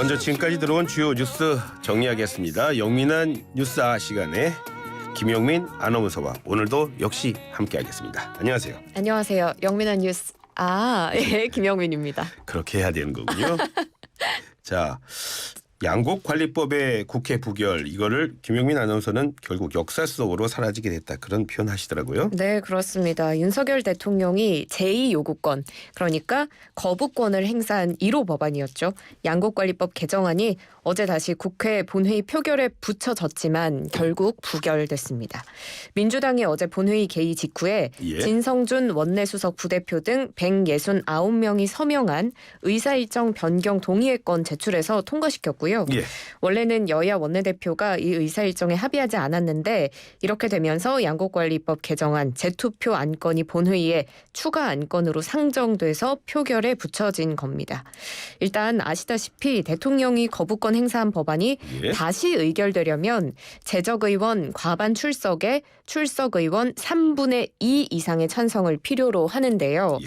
먼저 지금까지 들어온 주요 뉴스 정리하겠습니다. 영민한 뉴스 시간에 김영민 아나운서와 오늘도 역시 함께하겠습니다. 안녕하세요. 안녕하세요. 영민한 뉴스 예, 김영민입니다. 그렇게 해야 되는 거군요. 자, 양곡관리법의 국회 부결, 이거를 김영민 아나운서는 결국 역사 속으로 사라지게 됐다, 그런 표현 하시더라고요. 네, 그렇습니다. 윤석열 대통령이 제2요구권, 그러니까 거부권을 행사한 1호 법안이었죠. 양곡관리법 개정안이 어제 다시 국회 본회의 표결에 붙여졌지만 결국 부결됐습니다. 민주당이 어제 본회의 개의 직후에 진성준 원내수석 부대표 등 169명이 서명한 의사일정 변경 동의의 건 제출해서 통과시켰고요. 원래는 여야 원내대표가 이 의사일정에 합의하지 않았는데 이렇게 되면서 양곡관리법 개정안 재투표 안건이 본회의에 추가 안건으로 상정돼서 표결에 붙여진 겁니다. 일단 아시다시피 대통령이 거부권 행사한 법안이 다시 의결되려면 재적의원 과반 출석에 출석의원 3분의 2 이상의 찬성을 필요로 하는데요.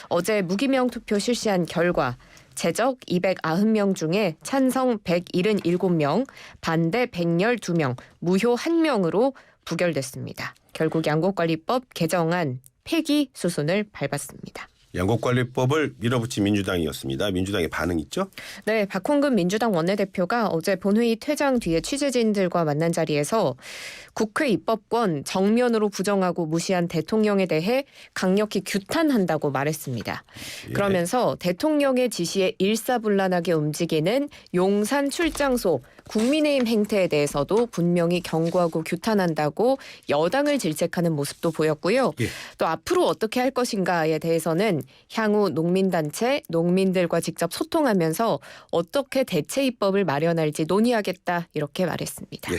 어제 무기명 투표 실시한 결과 재적 290명 중에 찬성 177명, 반대 112명, 무효 1명으로 부결됐습니다. 결국 양곡관리법 개정안 폐기 수순을 밟았습니다. 양곡관리법을 밀어붙인 민주당이었습니다. 민주당의 반응 있죠? 네, 박홍근 민주당 원내대표가 어제 본회의 퇴장 뒤에 취재진들과 만난 자리에서 국회 입법권 정면으로 부정하고 무시한 대통령에 대해 강력히 규탄한다고 말했습니다. 그러면서 대통령의 지시에 일사불란하게 움직이는 용산 출장소 국민의힘 행태에 대해서도 분명히 경고하고 규탄한다고 여당을 질책하는 모습도 보였고요. 또 앞으로 어떻게 할 것인가에 대해서는 향후 농민단체, 농민들과 직접 소통하면서 어떻게 대체 입법을 마련할지 논의하겠다, 이렇게 말했습니다.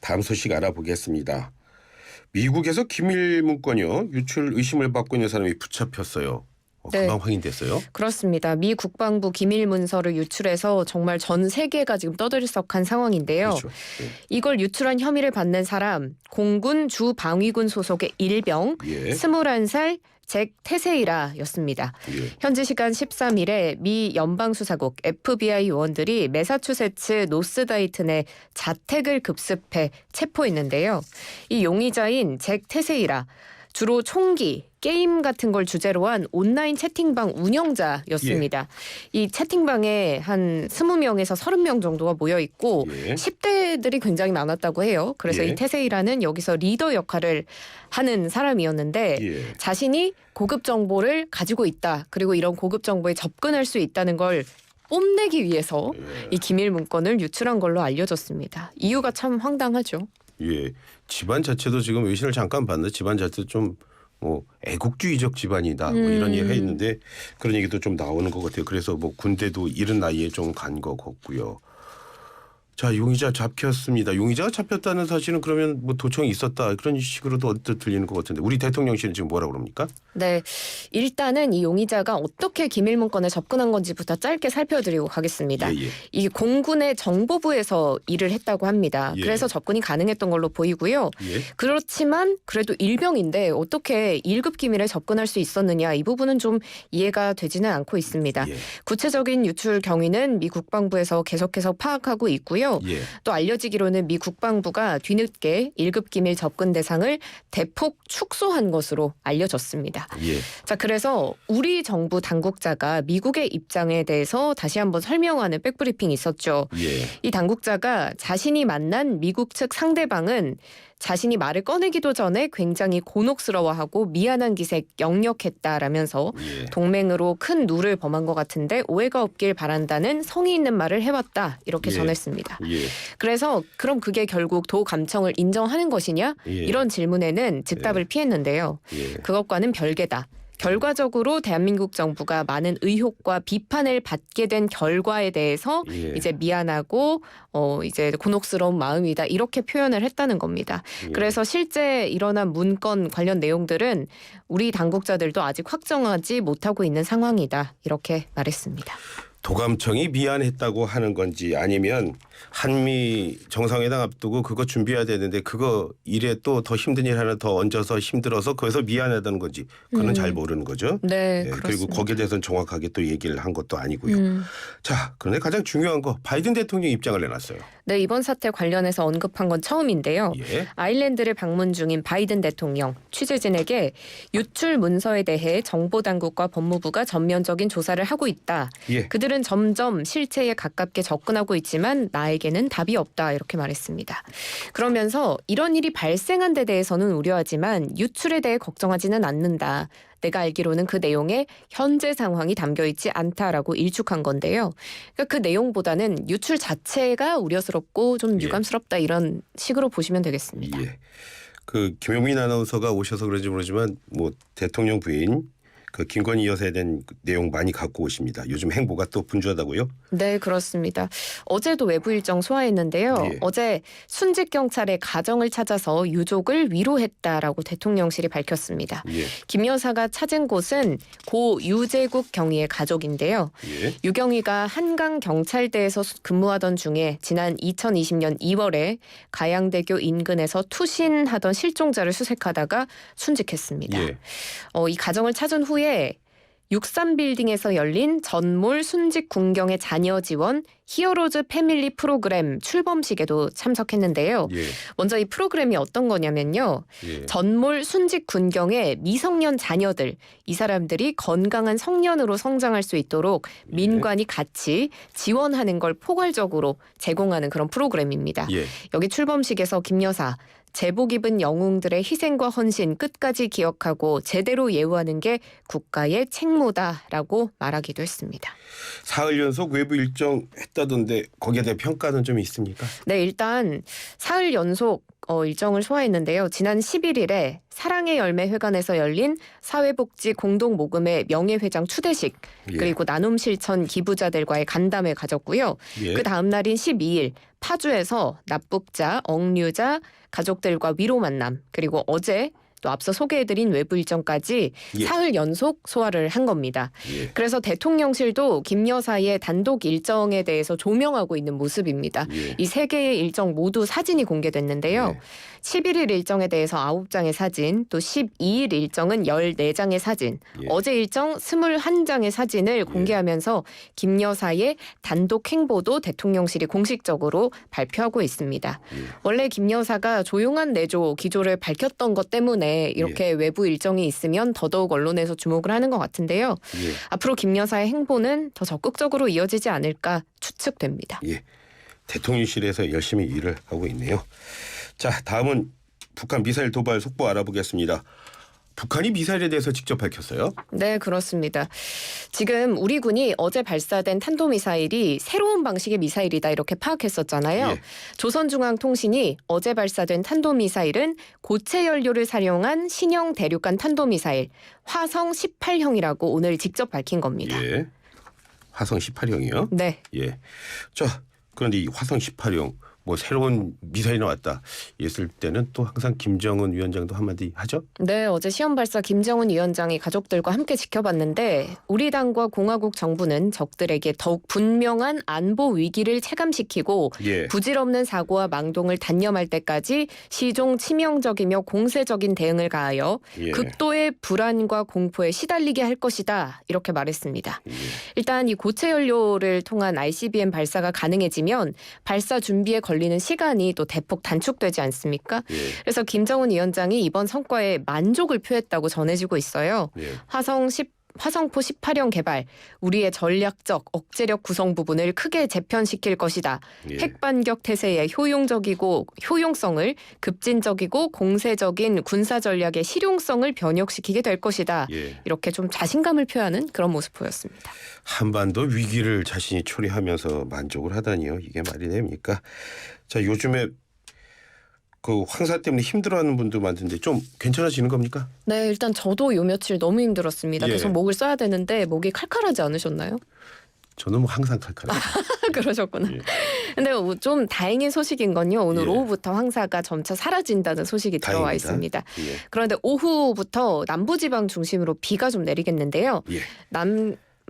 다음 소식 알아보겠습니다. 미국에서 기밀 문건이요, 유출 의심을 받고 있는 사람이 붙잡혔어요. 금방 확인됐어요? 그렇습니다. 미 국방부 기밀 문서를 유출해서 정말 전 세계가 지금 떠들썩한 상황인데요. 그렇죠. 이걸 유출한 혐의를 받는 사람, 공군 주방위군 소속의 일병, 21살 잭 테세이라였습니다. 현지 시간 13일에 미 연방수사국 FBI 요원들이 매사추세츠 노스다이튼의 자택을 급습해 체포했는데요. 이 용의자인 잭 테세이라, 주로 총기, 게임 같은 걸 주제로 한 온라인 채팅방 운영자였습니다. 이 채팅방에 한 20명에서 30명 정도가 모여 있고 10대들이 굉장히 많았다고 해요. 그래서 이 테세이라는 여기서 리더 역할을 하는 사람이었는데 자신이 고급 정보를 가지고 있다, 그리고 이런 고급 정보에 접근할 수 있다는 걸 뽐내기 위해서 이 기밀 문건을 유출한 걸로 알려졌습니다. 이유가 참 황당하죠. 집안 자체도 지금 외신을 잠깐 봤는데 집안 자체도 좀 애국주의적 집안이다, 이런 얘기가 있는데 그런 얘기도 좀 나오는 것 같아요. 그래서 군대도 이른 나이에 좀 간 것 같고요. 자, 용의자 잡혔습니다. 용의자가 잡혔다는 사실은 그러면 도청이 있었다, 그런 식으로도 언뜻 들리는 것 같은데 우리 대통령실은 지금 뭐라고 그럽니까? 네, 일단은 이 용의자가 어떻게 기밀 문건에 접근한 건지부터 짧게 살펴드리고 가겠습니다. 이 공군의 정보부에서 일을 했다고 합니다. 그래서 접근이 가능했던 걸로 보이고요. 그렇지만 그래도 일병인데 어떻게 1급 기밀에 접근할 수 있었느냐, 이 부분은 좀 이해가 되지는 않고 있습니다. 구체적인 유출 경위는 미 국방부에서 계속해서 파악하고 있고요. 또 알려지기로는 미 국방부가 뒤늦게 1급 기밀 접근 대상을 대폭 축소한 것으로 알려졌습니다. 자, 그래서 우리 정부 당국자가 미국의 입장에 대해서 다시 한번 설명하는 백브리핑이 있었죠. 이 당국자가 자신이 만난 미국 측 상대방은 자신이 말을 꺼내기도 전에 굉장히 곤혹스러워하고 미안한 기색 역력했다라면서 동맹으로 큰 누를 범한 것 같은데 오해가 없길 바란다는 성의 있는 말을 해왔다, 이렇게 전했습니다. 그래서 그럼 그게 결국 도 감청을 인정하는 것이냐, 이런 질문에는 즉답을 피했는데요. 그것과는 별개다. 결과적으로 대한민국 정부가 많은 의혹과 비판을 받게 된 결과에 대해서 이제 미안하고 이제 곤혹스러운 마음이다, 이렇게 표현을 했다는 겁니다. 그래서 실제 일어난 문건 관련 내용들은 우리 당국자들도 아직 확정하지 못하고 있는 상황이다, 이렇게 말했습니다. 도감청이 미안했다고 하는 건지 아니면 한미 정상회담 앞두고 그거 준비해야 되는데 그거 일에 또 더 힘든 일 하나 더 얹어서 힘들어서 거기서 미안하다는 건지 그건 잘 모르는 거죠. 네, 네, 그리고 그렇습니다. 거기에 대해서는 정확하게 또 얘기를 한 것도 아니고요. 자, 그런데 가장 중요한 거 바이든 대통령이 입장을 내놨어요. 네, 이번 사태 관련해서 언급한 건 처음인데요. 예. 아일랜드를 방문 중인 바이든 대통령 취재진에게 유출 문서에 대해 정보당국과 법무부가 전면적인 조사를 하고 있다. 예. 그들은 점점 실체에 가깝게 접근하고 있지만 나에게는 답이 없다 이렇게 말했습니다. 그러면서 이런 일이 발생한 데 대해서는 우려하지만 유출에 대해 걱정하지는 않는다. 내가 알기로는 그 내용에 현재 상황이 담겨있지 않다라고 일축한 건데요. 그러니까 그 내용보다는 유출 자체가 우려스럽고 좀 예. 유감스럽다 이런 식으로 보시면 되겠습니다. 예. 그 김용민 아나운서가 오셔서 그런지 모르지만 뭐 대통령 부인 그 김건희 여사에 대한 내용 많이 갖고 오십니다. 요즘 행보가 또 분주하다고요? 네, 그렇습니다. 어제도 외부 일정 소화했는데요. 예. 어제 순직 경찰의 가정을 찾아서 유족을 위로했다라고 대통령실이 밝혔습니다. 예. 김 여사가 찾은 곳은 고 유재국 경위의 가족인데요. 예. 유경위가 한강 경찰대에서 근무하던 중에 지난 2020년 2월에 가양대교 인근에서 투신하던 실종자를 수색하다가 순직했습니다. 예. 이 가정을 찾은 후에 63빌딩에서 열린 전몰 순직 군경의 자녀 지원 히어로즈 패밀리 프로그램 출범식에도 참석했는데요. 예. 먼저 이 프로그램이 어떤 거냐면요. 예. 전몰 순직 군경의 미성년 자녀들, 이 사람들이 건강한 성년으로 성장할 수 있도록 민관이 같이 지원하는 걸 포괄적으로 제공하는 그런 프로그램입니다. 예. 여기 출범식에서 김 여사, 제복 입은 영웅들의 희생과 헌신 끝까지 기억하고 제대로 예우하는 게 국가의 책무다라고 말하기도 했습니다. 사흘 연속 외부 일정 했다던데 거기에 대한 평가는 좀 있습니까? 네, 일단 사흘 연속 일정을 소화했는데요. 지난 11일에 사랑의 열매 회관에서 열린 사회복지 공동모금회 명예회장 추대식 예. 그리고 나눔 실천 기부자들과의 간담회 가졌고요. 예. 그 다음 날인 12일 파주에서 납북자, 억류자, 가족들과 위로 만남 그리고 어제 또 앞서 소개해드린 외부 일정까지 예. 사흘 연속 소화를 한 겁니다. 예. 그래서 대통령실도 김 여사의 단독 일정에 대해서 조명하고 있는 모습입니다. 예. 이 세 개의 일정 모두 사진이 공개됐는데요. 예. 11일 일정에 대해서 9장의 사진, 또 12일 일정은 14장의 사진, 예. 어제 일정 21장의 사진을 공개하면서 김 여사의 단독 행보도 대통령실이 공식적으로 발표하고 있습니다. 예. 원래 김 여사가 조용한 내조 기조를 밝혔던 것 때문에 이렇게 외부 일정이 있으면 더더욱 언론에서 주목을 하는 것 같은데요. 예. 앞으로 김 여사의 행보는 더 적극적으로 이어지지 않을까 추측됩니다. 예. 대통령실에서 열심히 일을 하고 있네요. 자, 다음은 북한 미사일 도발 속보 알아보겠습니다. 북한이 미사일에 대해서 직접 밝혔어요? 네, 그렇습니다. 지금 우리 군이 어제 발사된 탄도미사일이 새로운 방식의 미사일이다 이렇게 파악했었잖아요. 예. 조선중앙통신이 어제 발사된 탄도미사일은 고체 연료를 사용한 신형 대륙간 탄도미사일 화성 18형이라고 오늘 직접 밝힌 겁니다. 예. 화성 18형이요? 네. 예. 자, 그런데 이 화성 18형 뭐 새로운 미사일이 나왔다. 있을 때는 또 항상 김정은 위원장도 한마디 하죠? 네, 어제 시험 발사 김정은 위원장이 가족들과 함께 지켜봤는데 우리 당과 공화국 정부는 적들에게 더욱 분명한 안보 위기를 체감시키고 예. 부질없는 사고와 망동을 단념할 때까지 시종 치명적이며 공세적인 대응을 가하여 예. 극도의 불안과 공포에 시달리게 할 것이다 이렇게 말했습니다. 예. 일단 이 고체 연료를 통한 ICBM 발사가 가능해지면 발사 준비에 걸리는 시간이 또 대폭 단축되지 않습니까? 예. 그래서 김정은 위원장이 이번 성과에 만족을 표했다고 전해지고 있어요. 예. 화성포 18형 개발, 우리의 전략적 억제력 구성 부분을 크게 재편시킬 것이다. 예. 핵반격 태세의 효용성을 급진적이고 공세적인 군사 전략의 실용성을 변혁시키게 될 것이다. 예. 이렇게 좀 자신감을 표하는 그런 모습 보였습니다. 한반도 위기를 자신이 초래하면서 만족을 하다니요. 이게 말이 됩니까? 자, 요즘에 그 황사 때문에 힘들어하는 분도 많던데 좀 괜찮아지는 겁니까? 네, 일단 저도 요 며칠 너무 힘들었습니다. 예. 계속 목을 써야 되는데 목이 칼칼하지 않으셨나요? 저는 뭐 항상 칼칼해요. 그러셨구나. 예. 근데 좀 다행인 소식인 건요. 오늘 예. 오후부터 황사가 점차 사라진다는 소식이 들어와 다행입니다. 있습니다. 예. 그런데 오후부터 남부지방 중심으로 비가 좀 내리겠는데요. 예.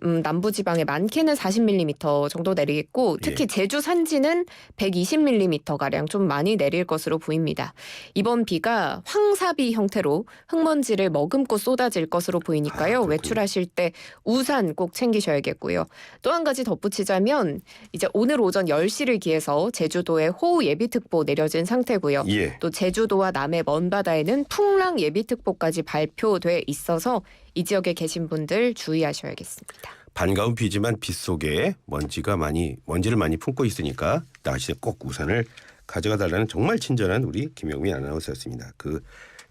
남부지방에 많게는 40mm 정도 내리겠고 특히 제주 산지는 120mm 가량 좀 많이 내릴 것으로 보입니다. 이번 비가 황사비 형태로 흙먼지를 머금고 쏟아질 것으로 보이니까요. 외출하실 때 우산 꼭 챙기셔야겠고요. 또 한 가지 덧붙이자면 이제 오늘 오전 10시를 기해서 제주도에 호우 예비특보 내려진 상태고요. 또 제주도와 남해 먼바다에는 풍랑 예비특보까지 발표돼 있어서 이 지역에 계신 분들 주의하셔야겠습니다. 반가운 비지만 빗속에 먼지를 많이 품고 있으니까 날씨에 꼭 우산을 가져가 달라는 정말 친절한 우리 김영민 아나운서였습니다. 그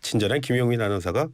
친절한 김영민 아나운서가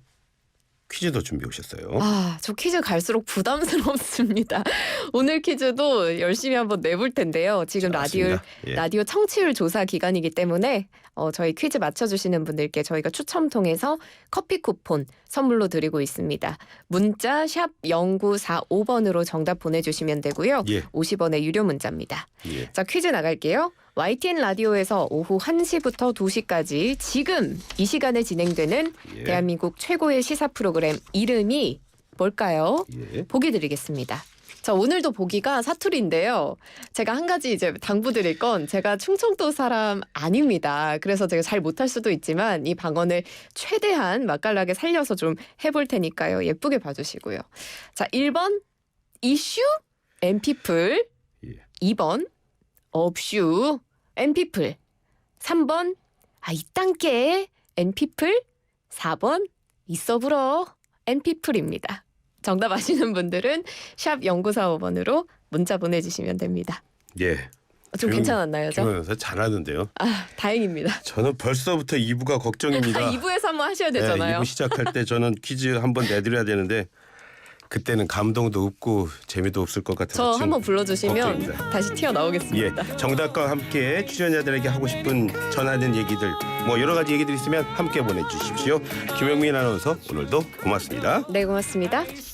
퀴즈도 준비해 오셨어요. 저 퀴즈 갈수록 부담스럽습니다. 오늘 퀴즈도 열심히 한번 내볼 텐데요. 지금 라디오 청취율 조사 기간이기 때문에 저희 퀴즈 맞춰주시는 분들께 저희가 추첨 통해서 커피 쿠폰 선물로 드리고 있습니다. 문자 샵 0945번으로 정답 보내주시면 되고요. 50원의 유료 문자입니다. 자, 퀴즈 나갈게요. YTN 라디오에서 오후 1시부터 2시까지 지금 이 시간에 진행되는 대한민국 최고의 시사 프로그램 이름이 뭘까요? 보기 드리겠습니다. 자, 오늘도 보기가 사투리인데요. 제가 한 가지 이제 당부드릴 건 제가 충청도 사람 아닙니다. 그래서 제가 잘 못할 수도 있지만 이 방언을 최대한 맛깔나게 살려서 좀 해볼 테니까요. 예쁘게 봐주시고요. 자, 1번 이슈 앤피플, 2번 업슈 앤피플, 3번 이딴게 앤피플, 4번 있어불어 앤피플입니다. 정답 아시는 분들은 샵 0945번으로 문자 보내주시면 됩니다. 좀 괜찮았나요? 김영민 잘하는데요. 다행입니다. 저는 벌써부터 2부가 걱정입니다. 2부에서 한번 하셔야 되잖아요. 2부 시작할 때 저는 퀴즈 한번 내드려야 되는데 그때는 감동도 없고 재미도 없을 것 같아서 저 한번 불러주시면 걱정입니다. 다시 튀어나오겠습니다. 정답과 함께 출연자들에게 하고 싶은 전하는 얘기들 여러 가지 얘기들 있으면 함께 보내주십시오. 김영민 아나운서 오늘도 고맙습니다. 네, 고맙습니다.